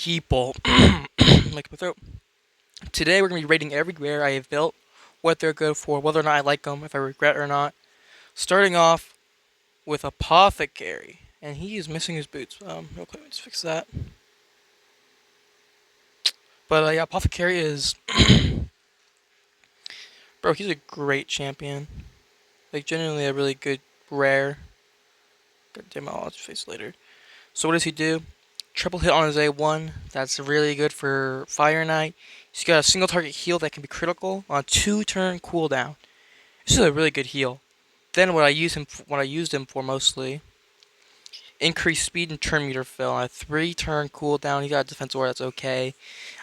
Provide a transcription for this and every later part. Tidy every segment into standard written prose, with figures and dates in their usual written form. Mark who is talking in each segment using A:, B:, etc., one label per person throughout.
A: people. Like my throat. Today we're going to be rating every rare I have built, what they're good for, whether or not I like them, if I regret or not. Starting off with Apothecary. And he is missing his boots. Real quick, let's fix that. But yeah, Apothecary is. Bro, he's a great champion. Like, genuinely a really good rare. God damn it, I'll just face later. So, what does he do? Triple hit on his A1. That's really good for Fire Knight. He's got a single target heal that can be critical on a 2-turn cooldown. This is a really good heal. Then what I used him for mostly, increased speed and turn meter fill on a 3-turn cooldown. He got a defense aura that's okay.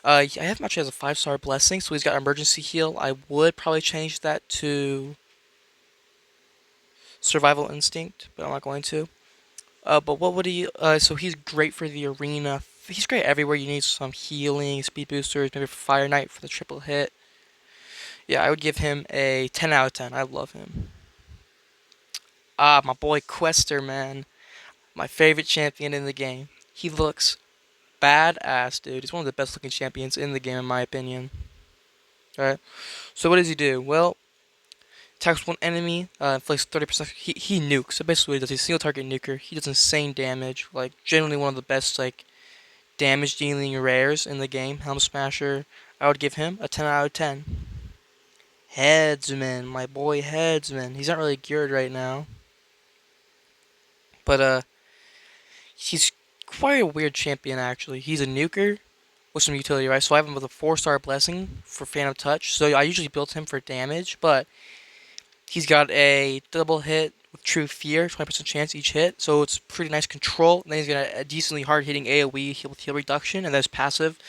A: I have him actually as a 5-star blessing, so he's got emergency heal. I would probably change that to survival instinct, but I'm not going to. But what would he? So he's great for the arena. He's great everywhere you need some healing, speed boosters, maybe for Fire Knight for the triple hit. Yeah, I would give him a 10 out of 10. I love him. My boy Quester, man. My favorite champion in the game. He looks badass, dude. He's one of the best looking champions in the game, in my opinion. Alright. So what does he do? Well, attacks one enemy, inflicts 30%. He nukes. So basically what he does, he's a single target nuker. He does insane damage. Like, generally one of the best, like, damage dealing rares in the game. Helm Smasher. I would give him a 10 out of 10. Headsman, my boy Headsman. He's not really geared right now. But he's quite a weird champion actually. He's a nuker with some utility, right? So I have him with a 4-star blessing for Phantom Touch. So I usually built him for damage, but he's got a double hit with True Fear, 20% chance each hit. So it's pretty nice control. And then he's got a decently hard hitting AoE heal with heal reduction, and that's passive.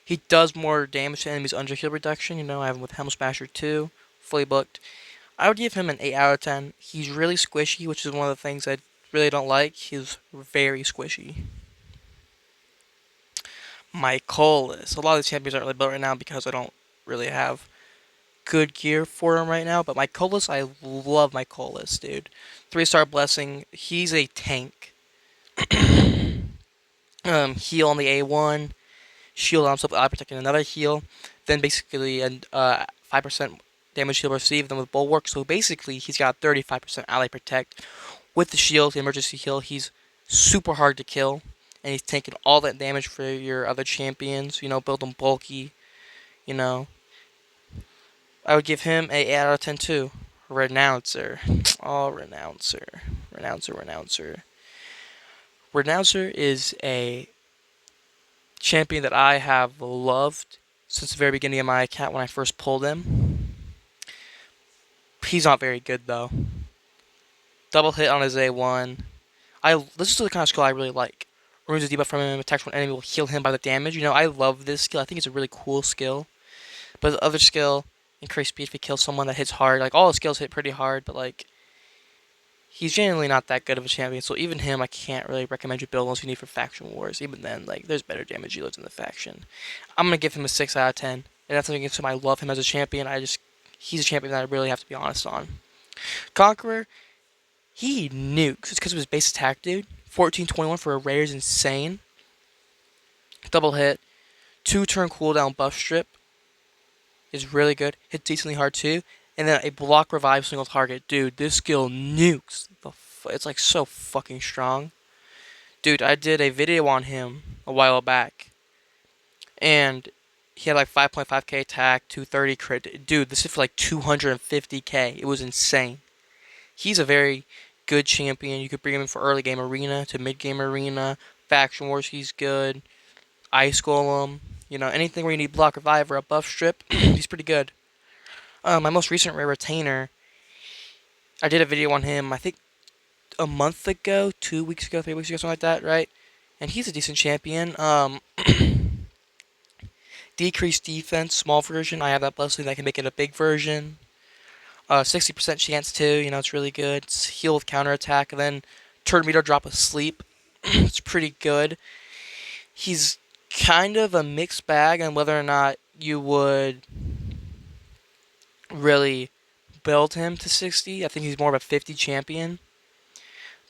A: He does more damage to enemies under heal reduction. You know, I have him with Helm Smasher 2, fully booked. I would give him an 8 out of 10. He's really squishy, which is one of the things I really don't like. He's very squishy. Mykolas. A lot of these champions aren't really built right now because I don't really have good gear for him right now. But Mykolas, I love Mykolas, dude. 3-star blessing. He's a tank. Heal on the A1. Shield on himself with eye protect and another heal. Then basically a 5% damage heal received. Then with bulwark. So basically he's got 35% ally protect. With the shield, the emergency heal, he's super hard to kill. And he's taking all that damage for your other champions. You know, build them bulky. You know, I would give him a 8 out of 10 too. Renouncer. Oh, Renouncer. Renouncer. Renouncer is a champion that I have loved since the very beginning of my account when I first pulled him. He's not very good though. Double hit on his A1. This is the kind of skill I really like. Removes a debuff from him, attacks one enemy will heal him by the damage. You know, I love this skill. I think it's a really cool skill. But the other skill, increase speed if he kills someone that hits hard. Like, all the skills hit pretty hard, but, like, he's generally not that good of a champion. So even him, I can't really recommend you build unless you need for faction wars. Even then, like, there's better damage dealers in the faction. I'm going to give him a 6 out of 10. And that's something against him. I love him as a champion. He's a champion that I really have to be honest on. Conqueror, he nukes. It's because of his base attack, dude. 1421 for a rare is insane. Double hit. 2-turn cooldown buff strip is really good. Hit decently hard too. And then a block revive single target. Dude, this skill nukes. It's like so fucking strong. Dude, I did a video on him a while back. And he had like 5.5k attack, 230 crit. Dude, this is for like 250k. It was insane. He's a very good champion. You could bring him in for early game arena to mid game arena. Faction wars, he's good. Ice Golem. You know, anything where you need block revive or a buff strip, he's pretty good. My most recent rare retainer, I did a video on him, I think a month ago, 2 weeks ago, 3 weeks ago, something like that, right? And he's a decent champion. Decreased defense, small version. I have that blessing that can make it a big version. 60% chance too, you know, it's really good. It's heal with counterattack, and then turn meter drop of sleep. It's pretty good. He's kind of a mixed bag on whether or not you would really build him to 60. I think he's more of a 50 champion.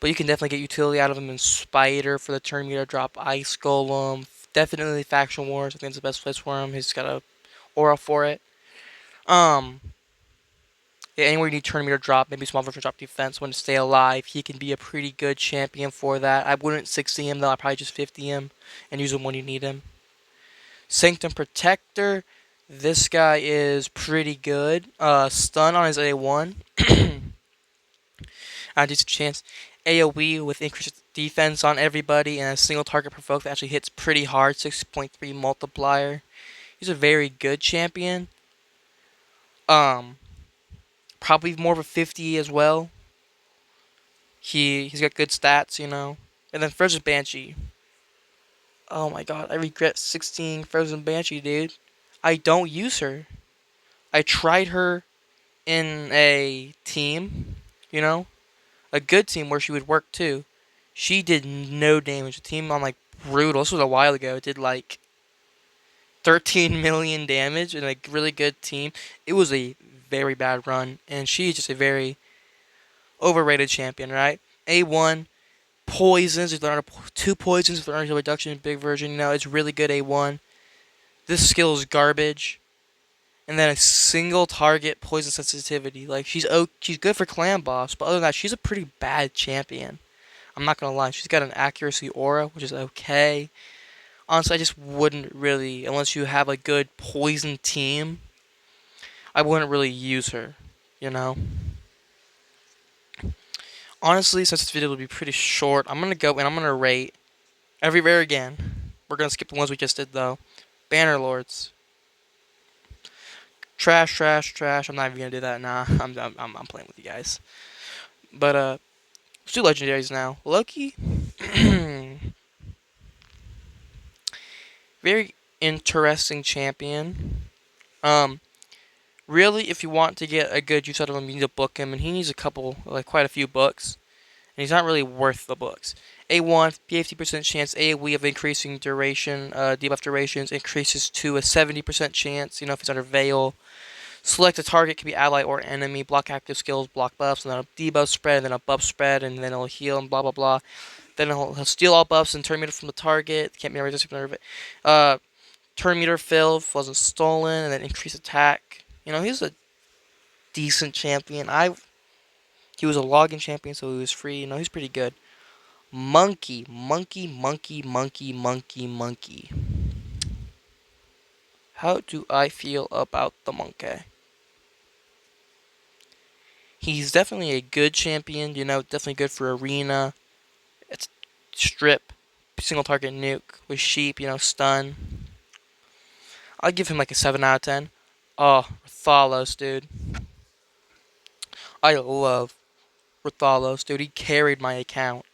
A: But you can definitely get utility out of him in Spider for the turn meter drop, Ice Golem, Definitely Faction Wars. I think it's the best place for him. He's got a aura for it. Um, yeah, anywhere you need turn meter drop, maybe small version drop defense, want to stay alive, he can be a pretty good champion for that. I wouldn't 60 him though. I'd probably just 50 him and use him when you need him. Sanctum Protector. This guy is pretty good. Stun on his A1. Decent chance. AoE with increased defense on everybody and a single target provoke that actually hits pretty hard. 6.3 multiplier. He's a very good champion. Um, Probably more of a 50 as well. He's got good stats, you know. And then Frozen Banshee. Oh my god, I regret 16 Frozen Banshee, dude. I don't use her. I tried her in a team, you know, a good team where she would work too. She did no damage. The team on like brutal. This was a while ago. It did like 13 million damage in a really good team. It was a very bad run, and she's just a very overrated champion, right? A1 poisons. If there are 2 poisons, if there aren't a reduction in big version, you know, it's really good. A1. This skill is garbage. And then a single target poison sensitivity. Like she's good for clan boss, but other than that, she's a pretty bad champion. I'm not gonna lie. She's got an accuracy aura, which is okay. Honestly, I just wouldn't really, unless you have a good poison team, I wouldn't really use her. You know. Honestly, since this video will be pretty short, I'm gonna go and I'm gonna rate every rare again. We're gonna skip the ones we just did though. Banner Lords. Trash, trash, trash. I'm not even gonna do that. Nah, I'm playing with you guys. But let's do legendaries now. Loki. Very interesting champion. Um, Really, if you want to get a good use out of him, you need to book him, and he needs quite a few books, and he's not really worth the books. A1, 50% chance AoE of increasing duration, debuff durations increases to a 70% chance, you know, if it's under Veil. Select a target, can be ally or enemy, block active skills, block buffs, and then a debuff spread, and then a buff spread, and then it'll heal, and blah blah blah. Then he'll steal all buffs and turn meter from the target. Can't be resistant. Turn meter fill if wasn't stolen, and then increase attack. You know, he's a decent champion. He was a login champion, so he was free. You know, he's pretty good. Monkey, monkey, monkey, monkey, monkey, monkey. How do I feel about the monkey? He's definitely a good champion. You know, definitely good for arena. It's strip, single target nuke with sheep. You know, stun. I'll give him like a 7 out of 10. Oh, Rathalos, dude. I love Rathalos, dude. He carried my account.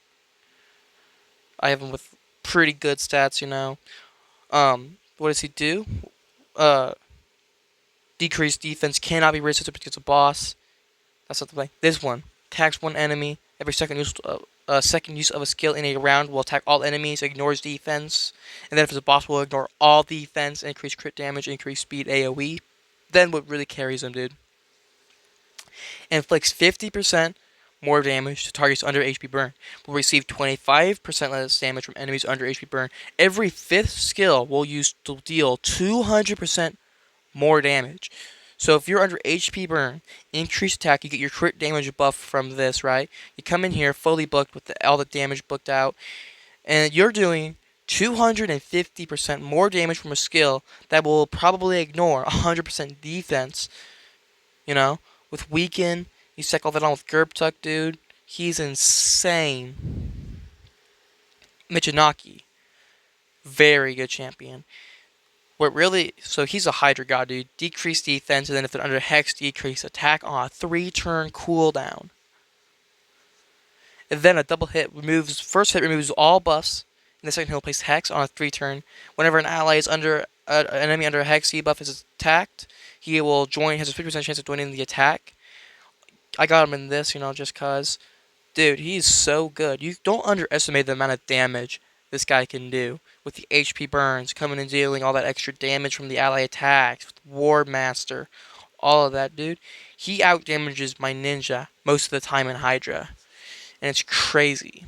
A: I have him with pretty good stats, you know. What does he do? Uh, Decreased defense cannot be resisted because it's a boss. That's not the play. This one attacks one enemy. Every second use of a skill in a round will attack all enemies. Ignores defense, and then if it's a boss, will ignore all defense. Increase crit damage. Increase speed. AOE. Then what really carries him, dude? Inflicts 50% more damage to targets under HP burn. Will receive 25% less damage from enemies under HP burn. Every 5th skill will use to deal 200% more damage. So if you're under HP burn, increased attack, you get your crit damage buff from this, right? You come in here fully booked with all the damage booked out, and you're doing 250% more damage from a skill that will probably ignore 100% defense. You know, with Weaken, you cycle that on with Gerbtuck, dude. He's insane. Michinaki, very good champion. What really, so he's a Hydra god, dude. Decrease defense, and then if they're under Hex, decrease attack on a 3-turn cooldown. And then a double hit removes, first hit removes all buffs, and the second hit will place Hex on a 3-turn. Whenever an ally is under, an enemy under a Hex debuff is attacked, he will join, has a 50% chance of joining the attack. I got him in this, you know, just cause. Dude, he's so good. You don't underestimate the amount of damage this guy can do. With the HP burns, coming and dealing all that extra damage from the ally attacks, with Ward Master, all of that, dude. He outdamages my ninja most of the time in Hydra. And it's crazy.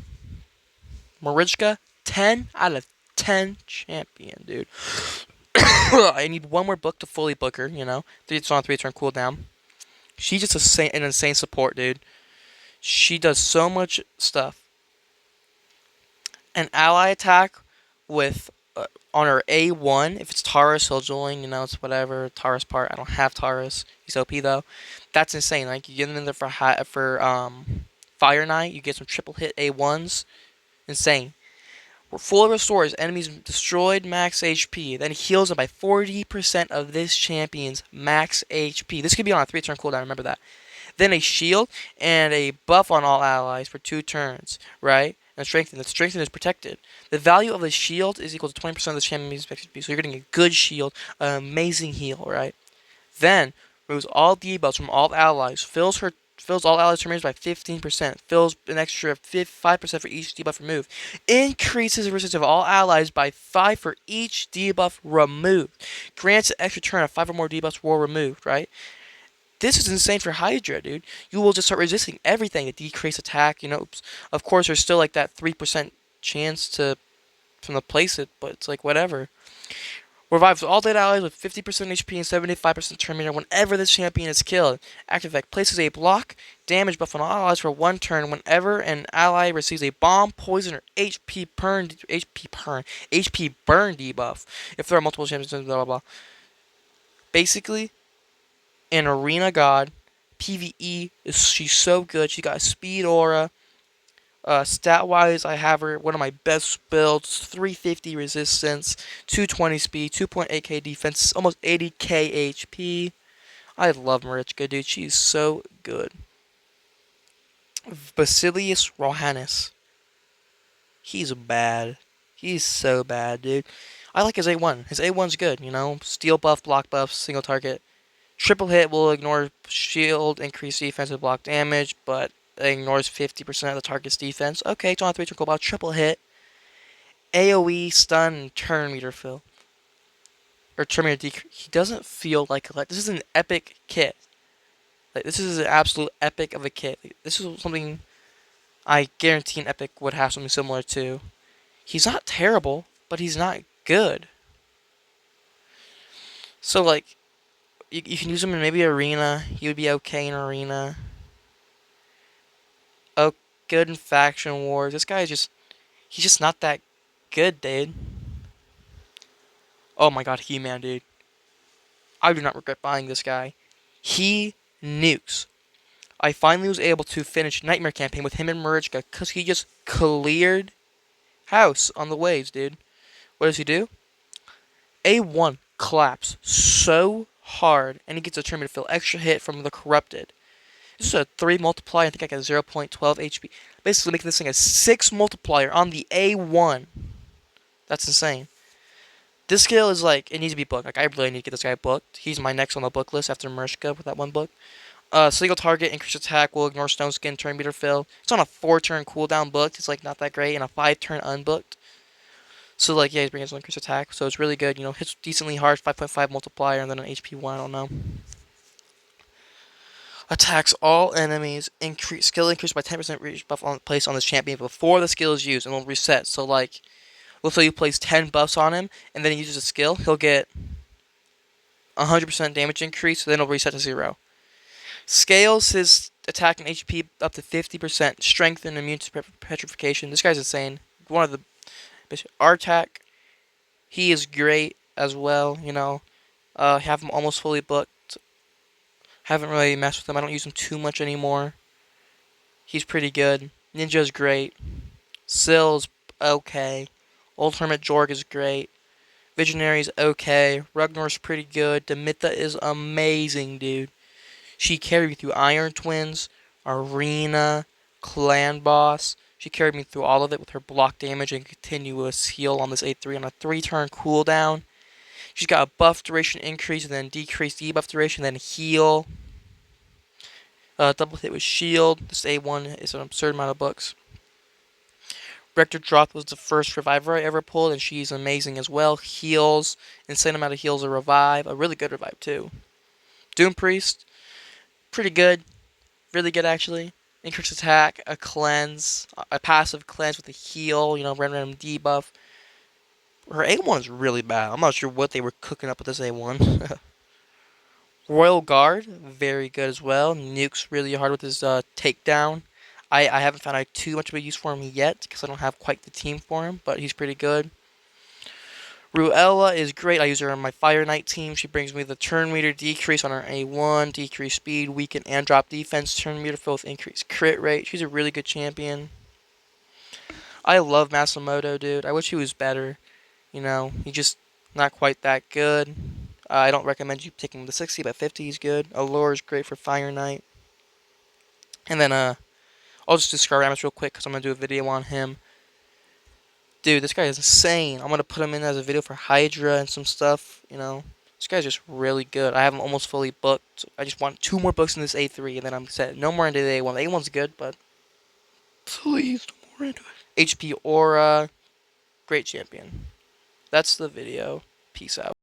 A: Marichka, 10 out of 10 champion, dude. I need one more book to fully book her, you know? It's on a 3 turn cooldown. She's just an insane support, dude. She does so much stuff. An ally attack with on her A1, if it's Taurus, he'll join, you know, it's whatever. Taurus part. I don't have Taurus. He's OP though. That's insane. Like you get him in there for Fire Knight, you get some triple hit A1s. Insane. Fully restores enemies destroyed max HP, then heals them by 40% of this champion's max HP. This could be on a 3 turn cooldown, remember that. Then a shield and a buff on all allies for 2 turns, right? And strengthen. The strengthen is protected. The value of the shield is equal to 20% of the champion's HP, so you're getting a good shield, an amazing heal, right? Then removes all debuffs from all allies, fills all allies remains by 15%, fills an extra 5% for each debuff removed, increases the resistance of all allies by 5 for each debuff removed, grants an extra turn of 5 or more debuffs were removed, right? This is insane for Hydra, dude. You will just start resisting everything to decrease attack, you know. Of course, there's still like that 3% chance from the place it, but it's like whatever. Revives all dead allies with 50% HP and 75% turn meter whenever this champion is killed. Active effect places a block damage buff on all allies for 1 turn whenever an ally receives a bomb, poison, or HP burn debuff. If there are multiple champions, blah blah blah. Basically, an arena god. PvE she's so good. She got a speed aura. Stat-wise, I have her one of my best builds, 350 resistance, 220 speed, 2.8k defense, almost 80k HP. I love Marichka, dude. She's so good. Basilius Rohannes. He's bad. He's so bad, dude. I like his A1. His A1's good, you know? Steel buff, block buff, single target. Triple hit will ignore shield, increase defensive block damage, but ignores 50% of the target's defense. Okay, it's on 3 turn cooldown. Triple hit. AoE, stun, and turn meter fill. Or turn meter decrease. He doesn't feel like a this is an epic kit. Like this is an absolute epic of a kit. Like, this is something I guarantee an epic would have something similar to. He's not terrible, but he's not good. So like you can use him in maybe arena. He would be okay in arena. Oh, good in faction wars. This guy is he's just not that good, dude. Oh my god, He-Man, dude. I do not regret buying this guy. He nukes. I finally was able to finish Nightmare Campaign with him and Marichka because he just cleared house on the waves, dude. What does he do? A1 claps so hard, and he gets a turn to fill extra hit from the Corrupted. This is a 3 multiplier. I think I got 0.12 HP. Basically making this thing a 6 multiplier on the A1. That's insane. This skill is like, it needs to be booked. Like, I really need to get this guy booked. He's my next on the book list after Marichka with that one book. Single target, increased attack, will ignore stone skin, turn meter fill. It's on a 4 turn cooldown booked. It's like not that great. And a 5 turn unbooked. So like, yeah, he's bringing some increased attack. So it's really good. You know, hits decently hard, 5.5 multiplier, and then an HP 1, I don't know. Attacks all enemies, skill increased by 10% reach buff on placed on this champion before the skill is used, and will reset. So like, let's say you place 10 buffs on him, and then he uses a skill, he'll get 100% damage increase, so then it'll reset to 0. Scales his attack and HP up to 50%, strength and immune to petrification. This guy's insane. One of the Artak, he is great as well, you know. Have him almost fully booked. Haven't really messed with him. I don't use him too much anymore. He's pretty good. Ninja's great. Sill's okay. Old Hermit Jorg is great. Visionary's okay. Ragnar's pretty good. Demitha is amazing, dude. She carried me through Iron Twins, Arena, Clan Boss. She carried me through all of it with her block damage and continuous heal on this A3 on a 3 turn cooldown. She's got a buff duration increase and then decreased debuff duration, then heal. Double hit with shield. This A1 is an absurd amount of books. Rector Droth was the first reviver I ever pulled, and she's amazing as well. Heals. Insane amount of heals, a revive. A really good revive, too. Doom Priest. Pretty good. Really good, actually. Increased attack. A cleanse. A passive cleanse with a heal. You know, random debuff. Her A1 is really bad. I'm not sure what they were cooking up with this A1. Royal Guard, very good as well. Nukes really hard with his takedown. I haven't found out too much of a use for him yet because I don't have quite the team for him, but he's pretty good. Ruella is great. I use her on my Fire Knight team. She brings me the turn meter decrease on her A1, decrease speed, weaken, and drop defense turn meter filled with increased crit rate. She's a really good champion. I love Masamoto, dude. I wish he was better. You know, he's just not quite that good. I don't recommend you taking him to 60, but 50 he's good. Allure is great for Fire Knight. And then I'll just describe Rammus real quick because I'm gonna do a video on him. Dude, this guy is insane. I'm gonna put him in as a video for Hydra and some stuff. You know, this guy's just really good. I have him almost fully booked. I just want 2 more books in this A3, and then I'm set. No more into the A1. The A1's good, but please no more into it. HP Aura, great champion. That's the video. Peace out.